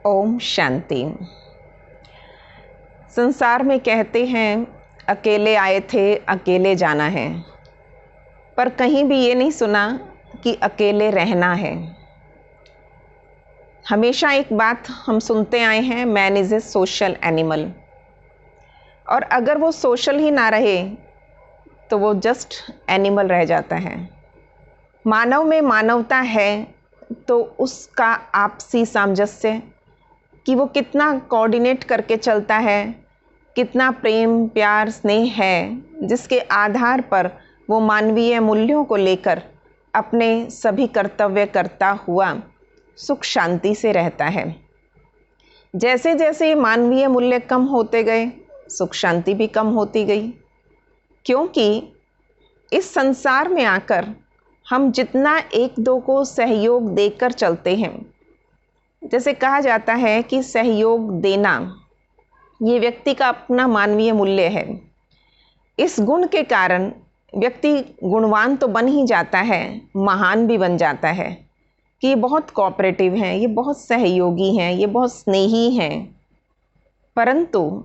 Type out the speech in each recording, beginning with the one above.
ओम शांति। संसार में कहते हैं अकेले आए थे अकेले जाना है, पर कहीं भी ये नहीं सुना कि अकेले रहना है। हमेशा एक बात हम सुनते आए हैं, man is a social animal. और अगर वो सोशल ही ना रहे तो वो जस्ट एनिमल रह जाता है। मानव में मानवता है तो उसका आपसी सामंजस्य कि वो कितना कोऑर्डिनेट करके चलता है, कितना प्रेम प्यार स्नेह है, जिसके आधार पर वो मानवीय मूल्यों को लेकर अपने सभी कर्तव्य करता हुआ सुख शांति से रहता है। जैसे जैसे मानवीय मूल्य कम होते गए, सुख शांति भी कम होती गई, क्योंकि इस संसार में आकर हम जितना एक दो को सहयोग देकर चलते हैं, जैसे कहा जाता है कि सहयोग देना ये व्यक्ति का अपना मानवीय मूल्य है। इस गुण के कारण व्यक्ति गुणवान तो बन ही जाता है, महान भी बन जाता है कि ये बहुत कोऑपरेटिव हैं, ये बहुत सहयोगी हैं, ये बहुत स्नेही हैं। परंतु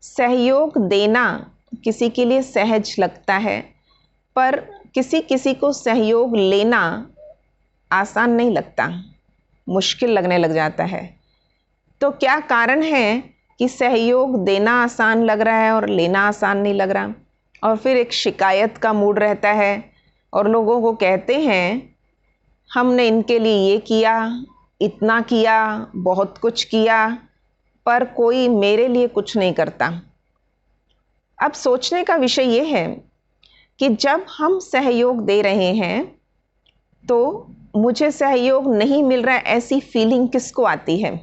सहयोग देना किसी के लिए सहज लगता है, पर किसी किसी को सहयोग लेना आसान नहीं लगता, मुश्किल लगने लग जाता है। तो क्या कारण है कि सहयोग देना आसान लग रहा है और लेना आसान नहीं लग रहा? और फिर एक शिकायत का मूड रहता है और लोगों को कहते हैं हमने इनके लिए ये किया, इतना किया, बहुत कुछ किया, पर कोई मेरे लिए कुछ नहीं करता। अब सोचने का विषय ये है कि जब हम सहयोग दे रहे हैं तो मुझे सहयोग नहीं मिल रहा है, ऐसी फीलिंग किसको आती है?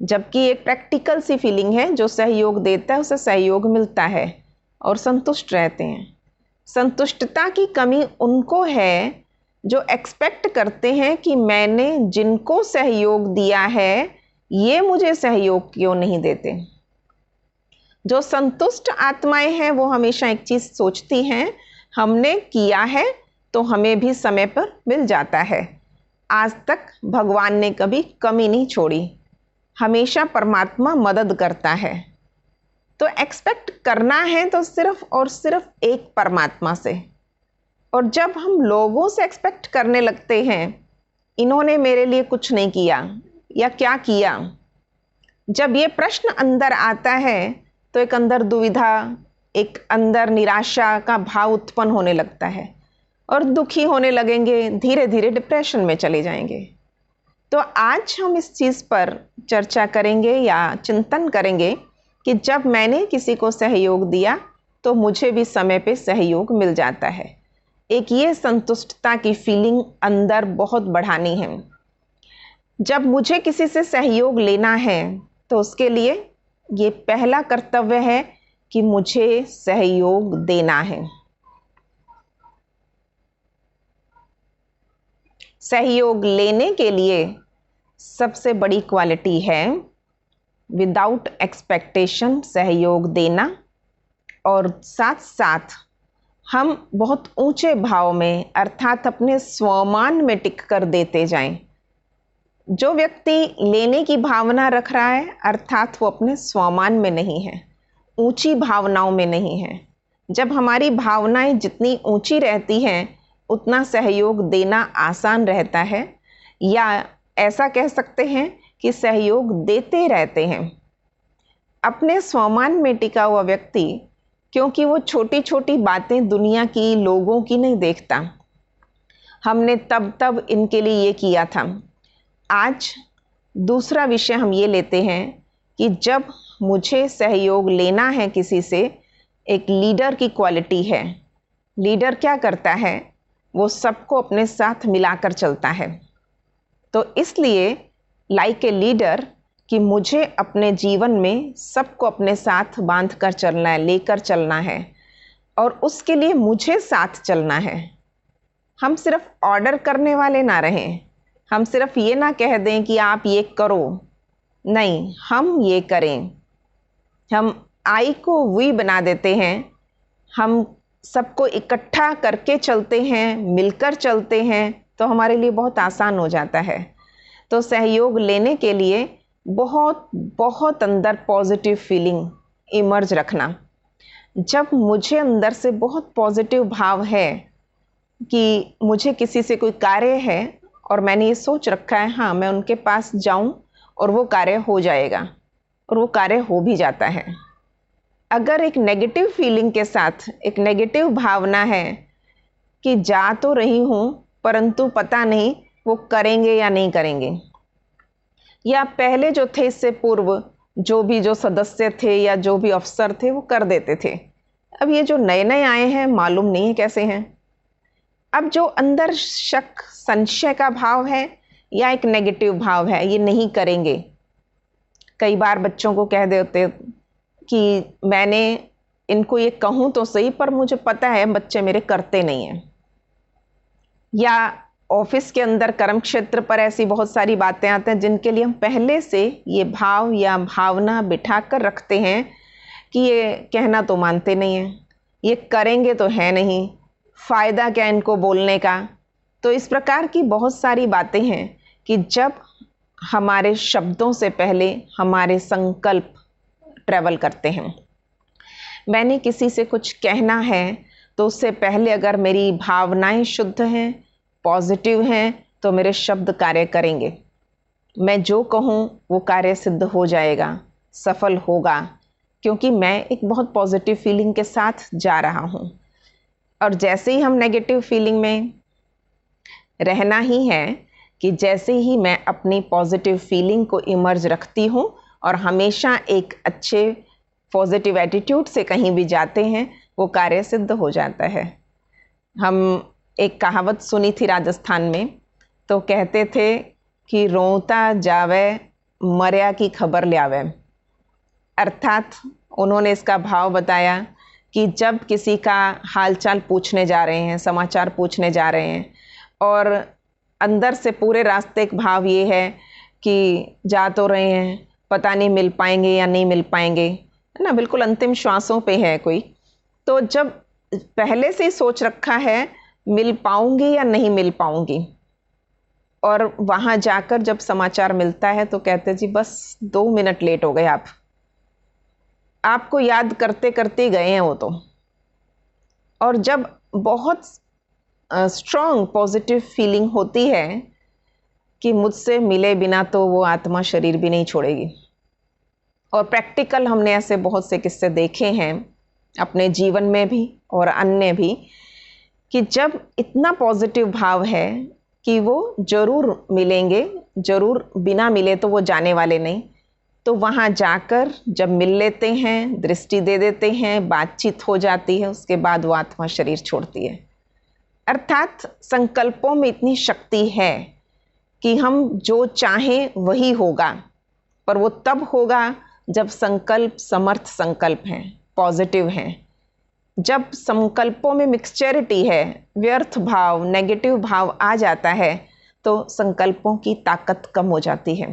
जबकि एक प्रैक्टिकल सी फीलिंग है, जो सहयोग देता है उसे सहयोग मिलता है और संतुष्ट रहते हैं। संतुष्टता की कमी उनको है जो एक्सपेक्ट करते हैं कि मैंने जिनको सहयोग दिया है ये मुझे सहयोग क्यों नहीं देते। जो संतुष्ट आत्माएं हैं वो हमेशा एक चीज़ सोचती हैं, हमने किया है तो हमें भी समय पर मिल जाता है। आज तक भगवान ने कभी कमी नहीं छोड़ी, हमेशा परमात्मा मदद करता है। तो एक्सपेक्ट करना है तो सिर्फ और सिर्फ एक परमात्मा से। और जब हम लोगों से एक्सपेक्ट करने लगते हैं इन्होंने मेरे लिए कुछ नहीं किया या क्या किया, जब ये प्रश्न अंदर आता है तो एक अंदर दुविधा, एक अंदर निराशा का भाव उत्पन्न होने लगता है और दुखी होने लगेंगे, धीरे धीरे डिप्रेशन में चले जाएंगे। तो आज हम इस चीज़ पर चर्चा करेंगे या चिंतन करेंगे कि जब मैंने किसी को सहयोग दिया तो मुझे भी समय पे सहयोग मिल जाता है। एक ये संतुष्टता की फीलिंग अंदर बहुत बढ़ानी है। जब मुझे किसी से सहयोग लेना है तो उसके लिए ये पहला कर्तव्य है कि मुझे सहयोग देना है। सहयोग लेने के लिए सबसे बड़ी क्वालिटी है विदाउट एक्सपेक्टेशन सहयोग देना, और साथ साथ हम बहुत ऊंचे भाव में अर्थात अपने स्वमान में टिक कर देते जाएं। जो व्यक्ति लेने की भावना रख रहा है अर्थात वो अपने स्वमान में नहीं है, ऊंची भावनाओं में नहीं है। जब हमारी भावनाएं जितनी ऊंची रहती हैं उतना सहयोग देना आसान रहता है, या ऐसा कह सकते हैं कि सहयोग देते रहते हैं। अपने स्वमान में टिका हुआ व्यक्ति, क्योंकि वो छोटी छोटी बातें दुनिया की लोगों की नहीं देखता, हमने तब इनके लिए ये किया था। आज दूसरा विषय हम ये लेते हैं कि जब मुझे सहयोग लेना है किसी से, एक लीडर की क्वालिटी है। लीडर क्या करता है, वो सबको अपने साथ मिलाकर चलता है। तो इसलिए लाइक ए लीडर कि मुझे अपने जीवन में सबको अपने साथ बांध कर चलना है, लेकर चलना है, और उसके लिए मुझे साथ चलना है। हम सिर्फ ऑर्डर करने वाले ना रहें, हम सिर्फ ये ना कह दें कि आप ये करो, नहीं, हम ये करें। हम आई को वी बना देते हैं, हम सबको इकट्ठा करके चलते हैं, मिलकर चलते हैं, तो हमारे लिए बहुत आसान हो जाता है। तो सहयोग लेने के लिए बहुत बहुत अंदर पॉजिटिव फीलिंग इमर्ज रखना। जब मुझे अंदर से बहुत पॉजिटिव भाव है कि मुझे किसी से कोई कार्य है और मैंने ये सोच रखा है हाँ मैं उनके पास जाऊं और वो कार्य हो जाएगा, और वो कार्य हो भी जाता है। अगर एक नेगेटिव फीलिंग के साथ एक नेगेटिव भावना है कि जा तो रही हूं परंतु पता नहीं वो करेंगे या नहीं करेंगे, या पहले जो थे इससे पूर्व जो सदस्य थे या जो भी अफसर थे वो कर देते थे, अब ये जो नए नए आए हैं मालूम नहीं है कैसे हैं। अब जो अंदर शक संशय का भाव है या एक नेगेटिव भाव है ये नहीं करेंगे। कई बार बच्चों को कह देते कि मैंने इनको ये कहूँ तो सही पर मुझे पता है बच्चे मेरे करते नहीं हैं। या ऑफिस के अंदर कर्म क्षेत्र पर ऐसी बहुत सारी बातें आते हैं जिनके लिए हम पहले से ये भाव या भावना बिठा कर रखते हैं कि ये कहना तो मानते नहीं हैं, ये करेंगे तो है नहीं, फ़ायदा क्या इनको बोलने का। तो इस प्रकार की बहुत सारी बातें हैं कि जब हमारे शब्दों से पहले हमारे संकल्प ट्रैवल करते हैं। मैंने किसी से कुछ कहना है तो उससे पहले अगर मेरी भावनाएं शुद्ध हैं, पॉजिटिव हैं, तो मेरे शब्द कार्य करेंगे। मैं जो कहूँ वो कार्य सिद्ध हो जाएगा, सफल होगा, क्योंकि मैं एक बहुत पॉजिटिव फीलिंग के साथ जा रहा हूँ। और जैसे ही हम नेगेटिव फीलिंग में रहना ही है कि जैसे ही मैं अपनी पॉजिटिव फीलिंग को इमर्ज रखती हूँ और हमेशा एक अच्छे पॉजिटिव एटीट्यूड से कहीं भी जाते हैं वो कार्य सिद्ध हो जाता है। हम एक कहावत सुनी थी राजस्थान में, तो कहते थे कि रोता जावे मर्या की खबर ल्यावे। अर्थात उन्होंने इसका भाव बताया कि जब किसी का हालचाल पूछने जा रहे हैं, समाचार पूछने जा रहे हैं और अंदर से पूरे रास्ते एक भाव ये है कि जा तो रहे हैं, पता नहीं मिल पाएंगे या नहीं मिल पाएंगे, है ना, बिल्कुल अंतिम श्वासों पे है कोई, तो जब पहले से ही सोच रखा है मिल पाऊंगी या नहीं मिल पाऊंगी, और वहाँ जाकर जब समाचार मिलता है तो कहते जी बस 2 मिनट लेट हो गए, आपको याद करते करते गए हैं वो तो। और जब बहुत स्ट्रॉन्ग पॉजिटिव फीलिंग होती है कि मुझसे मिले बिना तो वो आत्मा शरीर भी नहीं छोड़ेगी। और प्रैक्टिकल हमने ऐसे बहुत से किस्से देखे हैं अपने जीवन में भी और अन्य भी, कि जब इतना पॉजिटिव भाव है कि वो जरूर मिलेंगे, जरूर बिना मिले तो वो जाने वाले नहीं, तो वहाँ जाकर जब मिल लेते हैं, दृष्टि दे देते हैं, बातचीत हो जाती है, उसके बाद वो आत्मा शरीर छोड़ती है। अर्थात संकल्पों में इतनी शक्ति है कि हम जो चाहें वही होगा, पर वो तब होगा जब संकल्प समर्थ संकल्प हैं, पॉजिटिव हैं। जब संकल्पों में मिक्सचरिटी है, व्यर्थ भाव, नेगेटिव भाव आ जाता है, तो संकल्पों की ताकत कम हो जाती है,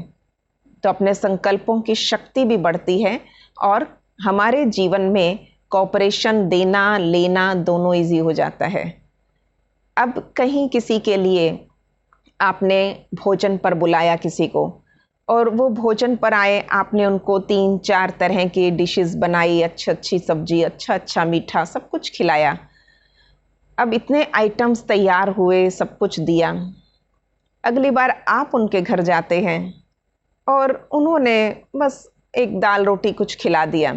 तो अपने संकल्पों की शक्ति भी बढ़ती है और हमारे जीवन में कॉपरेशन देना लेना दोनों इजी हो जाता है। अब कहीं किसी के लिए आपने भोजन पर बुलाया किसी को, और वो भोजन पर आए, आपने उनको 3-4 तरह की डिशेस बनाई, अच्छी सब्जी, अच्छा मीठा, सब कुछ खिलाया। अब इतने आइटम्स तैयार हुए, सब कुछ दिया। अगली बार आप उनके घर जाते हैं और उन्होंने बस एक दाल रोटी कुछ खिला दिया।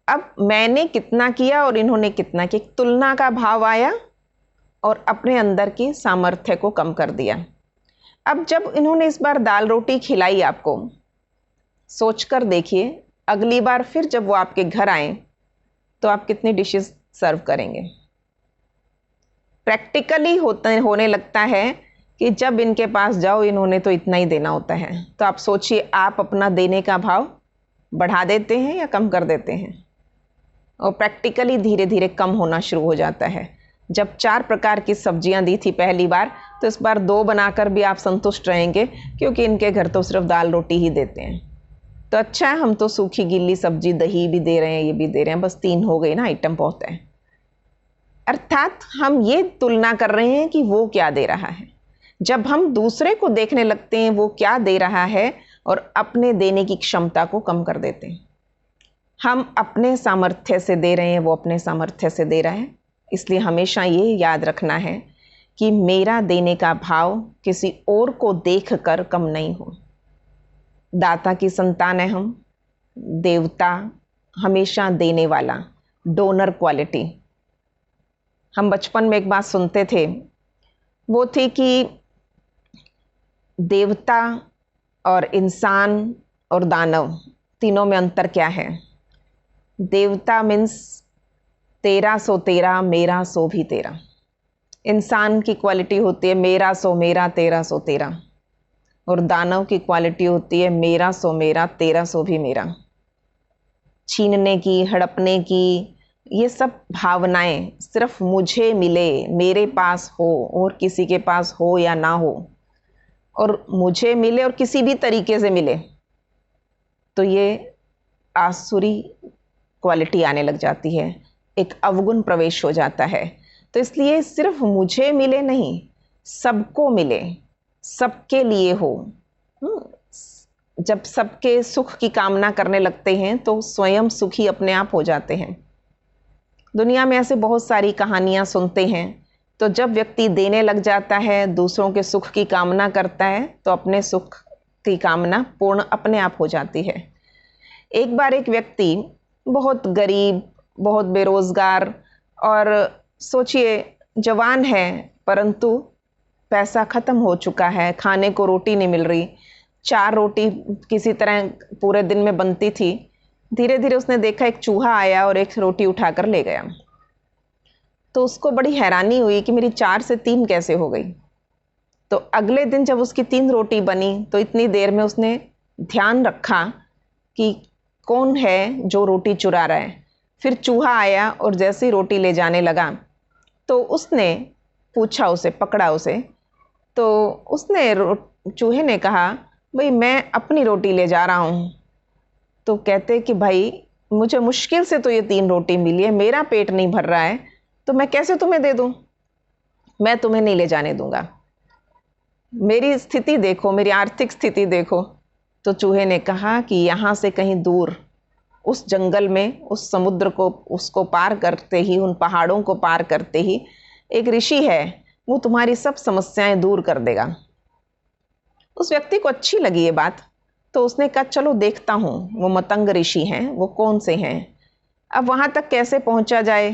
अब मैंने कितना किया और इन्होंने कितना किया, तुलना का भाव आया और अपने अंदर की सामर्थ्य को कम कर दिया। अब जब इन्होंने इस बार दाल रोटी खिलाई आपको, सोचकर देखिए अगली बार फिर जब वो आपके घर आए तो आप कितनी डिशेस सर्व करेंगे। प्रैक्टिकली होने लगता है कि जब इनके पास जाओ इन्होंने तो इतना ही देना होता है, तो आप सोचिए आप अपना देने का भाव बढ़ा देते हैं या कम कर देते हैं। और प्रैक्टिकली धीरे धीरे कम होना शुरू हो जाता है। जब 4 प्रकार की सब्जियां दी थी पहली बार, तो इस बार 2 बनाकर भी आप संतुष्ट रहेंगे, क्योंकि इनके घर तो सिर्फ दाल रोटी ही देते हैं। तो अच्छा है, हम तो सूखी गीली सब्जी, दही भी दे रहे हैं, ये भी दे रहे हैं, बस 3 हो गई ना, आइटम बहुत है। अर्थात हम ये तुलना कर रहे हैं कि वो क्या दे रहा है। जब हम दूसरे को देखने लगते हैं वो क्या दे रहा है, और अपने देने की क्षमता को कम कर देते हैं। हम अपने सामर्थ्य से दे रहे हैं, वो अपने सामर्थ्य से दे रहा है। इसलिए हमेशा ये याद रखना है कि मेरा देने का भाव किसी और को देख कर कम नहीं हो। दाता की संतान है हम, देवता हमेशा देने वाला, डोनर क्वालिटी। हम बचपन में एक बात सुनते थे, वो थी कि देवता और इंसान और दानव तीनों में अंतर क्या है। देवता मीन्स तेरा सो तेरा, मेरा सो भी तेरा। इंसान की क्वालिटी होती है मेरा सो मेरा, तेरा सो तेरा। और दानव की क्वालिटी होती है मेरा सो मेरा, तेरा सो भी मेरा। छीनने की, हड़पने की, ये सब भावनाएं सिर्फ मुझे मिले, मेरे पास हो और किसी के पास हो या ना हो, और मुझे मिले और किसी भी तरीके से मिले, तो ये आसुरी क्वालिटी आने लग जाती है, एक अवगुण प्रवेश हो जाता है। तो इसलिए सिर्फ मुझे मिले नहीं, सबको मिले, सबके लिए हो। जब सबके सुख की कामना करने लगते हैं तो स्वयं सुखी अपने आप हो जाते हैं। दुनिया में ऐसे बहुत सारी कहानियां सुनते हैं। तो जब व्यक्ति देने लग जाता है, दूसरों के सुख की कामना करता है, तो अपने सुख की कामना पूर्ण अपने आप हो जाती है। एक बार एक व्यक्ति बहुत गरीब, बहुत बेरोजगार, और सोचिए जवान है परंतु पैसा खत्म हो चुका है, खाने को रोटी नहीं मिल रही। 4 रोटी किसी तरह पूरे दिन में बनती थी। धीरे धीरे उसने देखा एक चूहा आया और एक रोटी उठाकर ले गया। तो उसको बड़ी हैरानी हुई कि मेरी 4 से 3 कैसे हो गई। तो अगले दिन जब उसकी 3 रोटी बनी तो इतनी देर में उसने ध्यान रखा कि कौन है जो रोटी चुरा रहा है। फिर चूहा आया और जैसे ही रोटी ले जाने लगा तो उसने पूछा उसे, पकड़ा उसे। तो उसने चूहे ने कहा, भाई मैं अपनी रोटी ले जा रहा हूँ। तो कहते कि भाई मुझे मुश्किल से तो ये 3 रोटी मिली है, मेरा पेट नहीं भर रहा है, तो मैं कैसे तुम्हें दे दूँ, मैं तुम्हें नहीं ले जाने दूंगा, मेरी स्थिति देखो, मेरी आर्थिक स्थिति देखो। तो चूहे ने कहा कि यहाँ से कहीं दूर उस जंगल में, उस समुद्र को उसको पार करते ही, उन पहाड़ों को पार करते ही एक ऋषि है, वो तुम्हारी सब समस्याएं दूर कर देगा। उस व्यक्ति को अच्छी लगी ये बात, तो उसने कहा चलो देखता हूँ वो मतंग ऋषि हैं, वो कौन से हैं, अब वहाँ तक कैसे पहुँचा जाए।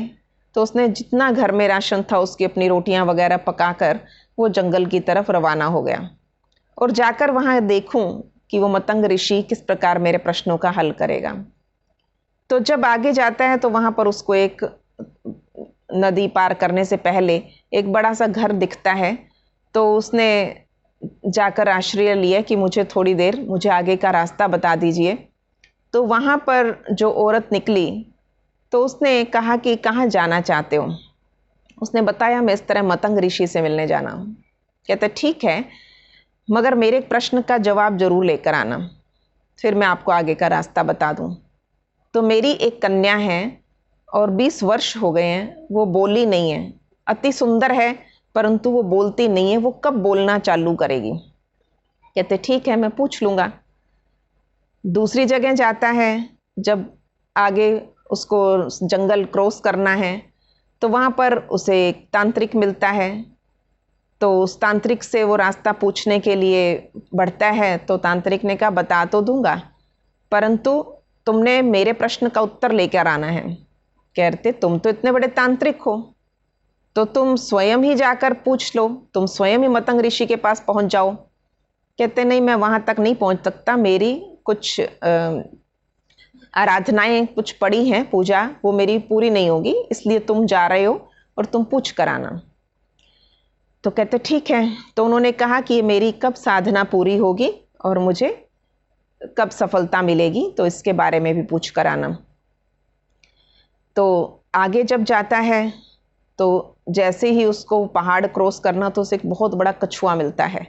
तो उसने जितना घर में राशन था उसकी अपनी रोटियां वगैरह पकाकर वो जंगल की तरफ रवाना हो गया, और जाकर वहाँ देखूं कि वो मतंग ऋषि किस प्रकार मेरे प्रश्नों का हल करेगा। तो जब आगे जाता है तो वहाँ पर उसको एक नदी पार करने से पहले एक बड़ा सा घर दिखता है। तो उसने जाकर आश्रय लिया कि मुझे थोड़ी देर, मुझे आगे का रास्ता बता दीजिए। तो वहाँ पर जो औरत निकली तो उसने कहा कि कहाँ जाना चाहते हो। उसने बताया मैं इस तरह मतंग ऋषि से मिलने जाना हूँ। कहते ठीक है, मगर मेरे एक प्रश्न का जवाब जरूर लेकर आना, फिर मैं आपको आगे का रास्ता बता दूँ। तो मेरी एक कन्या है और 20 वर्ष हो गए हैं, वो बोली नहीं है, अति सुंदर है परंतु वो बोलती नहीं है, वो कब बोलना चालू करेगी। कहते ठीक है, मैं पूछ लूँगा। दूसरी जगह जाता है, जब आगे उसको जंगल क्रॉस करना है तो वहाँ पर उसे एक तांत्रिक मिलता है। तो उस तांत्रिक से वो रास्ता पूछने के लिए बढ़ता है। तो तांत्रिक ने कहा बता तो दूंगा, परंतु तुमने मेरे प्रश्न का उत्तर लेकर आना है। कहते तुम तो इतने बड़े तांत्रिक हो, तो तुम स्वयं ही जाकर पूछ लो, तुम स्वयं ही मतंग ऋषि के पास पहुंच जाओ। कहते नहीं, मैं वहां तक नहीं पहुंच सकता, मेरी कुछ आराधनाएं कुछ पड़ी हैं, पूजा, वो मेरी पूरी नहीं होगी, इसलिए तुम जा रहे हो और तुम पूछ कर आना। तो कहते ठीक है। तो उन्होंने कहा कि मेरी कब साधना पूरी होगी और मुझे कब सफलता मिलेगी, तो इसके बारे में भी पूछ कर आना। तो आगे जब जाता है तो जैसे ही उसको पहाड़ क्रॉस करना तो उसे एक बहुत बड़ा कछुआ मिलता है।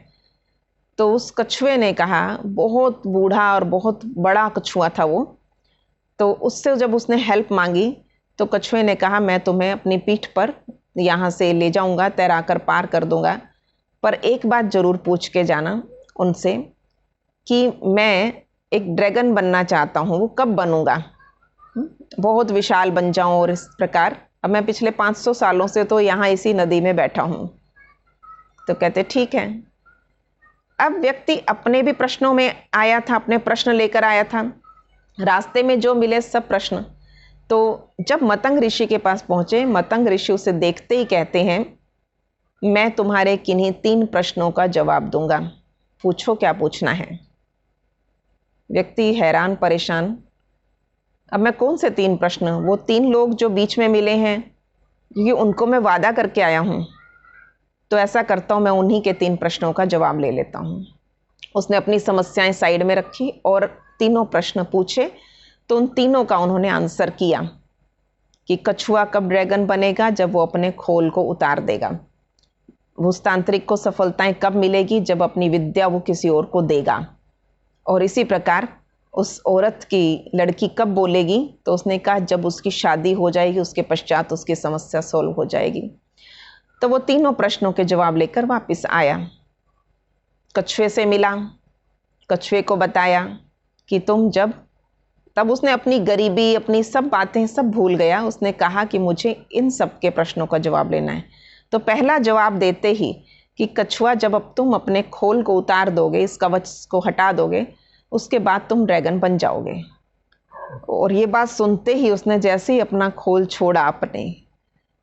तो उस कछुए ने कहा, बहुत बूढ़ा और बहुत बड़ा कछुआ था वो। तो उससे जब उसने हेल्प मांगी तो कछुए ने कहा मैं तुम्हें अपनी पीठ पर यहाँ से ले जाऊँगा, तैराकर पार कर दूँगा, पर एक बात ज़रूर पूछ के जाना उनसे कि मैं एक ड्रैगन बनना चाहता हूँ, वो कब बनूंगा, बहुत विशाल बन जाऊं और इस प्रकार। अब मैं पिछले 500 सालों से तो यहाँ इसी नदी में बैठा हूँ। तो कहते ठीक है। अब व्यक्ति अपने भी प्रश्नों में आया था, अपने प्रश्न लेकर आया था, रास्ते में जो मिले सब प्रश्न। तो जब मतंग ऋषि के पास पहुंचे, मतंग ऋषि उसे देखते ही कहते हैं, मैं तुम्हारे किन्हीं 3 प्रश्नों का जवाब दूंगा, पूछो क्या पूछना है। व्यक्ति हैरान परेशान, अब मैं कौन से 3 प्रश्न, वो 3 लोग जो बीच में मिले हैं, क्योंकि उनको मैं वादा करके आया हूं, तो ऐसा करता हूं मैं उन्हीं के 3 प्रश्नों का जवाब ले लेता हूं। उसने अपनी समस्याएं साइड में रखी और तीनों प्रश्न पूछे। तो उन तीनों का उन्होंने आंसर किया कि कछुआ कब ड्रैगन बनेगा, जब वो अपने खोल को उतार देगा। उस तांत्रिक को सफलताएं कब मिलेगी, जब अपनी विद्या वो किसी और को देगा। और इसी प्रकार उस औरत की लड़की कब बोलेगी, तो उसने कहा जब उसकी शादी हो जाएगी, उसके पश्चात उसकी समस्या सोल्व हो जाएगी। तो वो तीनों प्रश्नों के जवाब लेकर वापस आया, कछुए से मिला, कछुए को बताया कि तुम जब, तब उसने अपनी गरीबी, अपनी सब बातें सब भूल गया। उसने कहा कि मुझे इन सब के प्रश्नों का जवाब लेना है। तो पहला जवाब देते ही कि कछुआ जब अब तुम अपने खोल को उतार दोगे, इस कवच को हटा दोगे, उसके बाद तुम ड्रैगन बन जाओगे। और ये बात सुनते ही उसने जैसे ही अपना खोल छोड़ा अपने,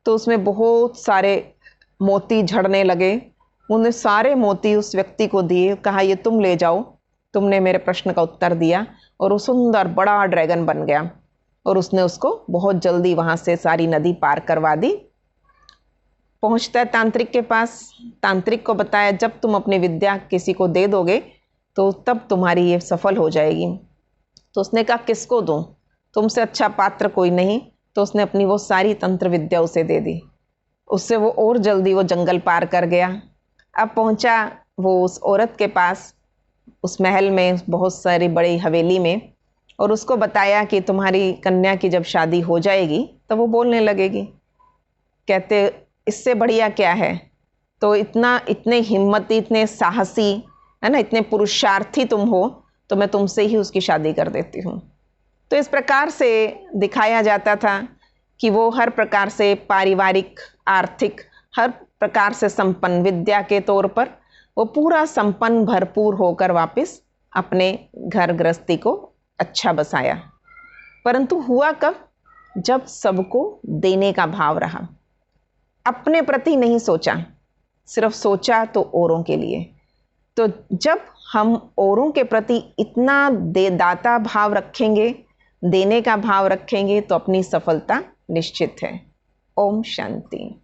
तो उसमें बहुत सारे मोती झड़ने लगे। उन्हें सारे मोती उस व्यक्ति को दिए, कहा ये तुम ले जाओ, तुमने मेरे प्रश्न का उत्तर दिया। और वो सुंदर बड़ा ड्रैगन बन गया। और उसने उसको बहुत जल्दी वहां से सारी नदी पार करवा दी। पहुंचता है तांत्रिक के पास, तांत्रिक को बताया जब तुम अपनी विद्या किसी को दे दोगे तो तब तुम्हारी ये सफल हो जाएगी। तो उसने कहा किसको दूं, तुमसे अच्छा पात्र कोई नहीं। तो उसने अपनी वो सारी तंत्र विद्या उसे दे दी। उससे वो और जल्दी वो जंगल पार कर गया। अब पहुंचा वो उस औरत के पास, उस महल में, बहुत सारी बड़ी हवेली में, और उसको बताया कि तुम्हारी कन्या की जब शादी हो जाएगी तो वो बोलने लगेगी। कहते इससे बढ़िया क्या है, तो इतने हिम्मती, इतने साहसी है ना, इतने पुरुषार्थी तुम हो, तो मैं तुमसे ही उसकी शादी कर देती हूँ। तो इस प्रकार से दिखाया जाता था कि वो हर प्रकार से पारिवारिक, आर्थिक, हर प्रकार से संपन्न, विद्या के तौर पर वो पूरा संपन्न, भरपूर होकर वापस अपने घर गृहस्थी को अच्छा बसाया। परंतु हुआ कब, जब सबको देने का भाव रहा, अपने प्रति नहीं सोचा, सिर्फ सोचा तो औरों के लिए। तो जब हम औरों के प्रति इतना दाता भाव रखेंगे, देने का भाव रखेंगे, तो अपनी सफलता निश्चित है। ओम शांति।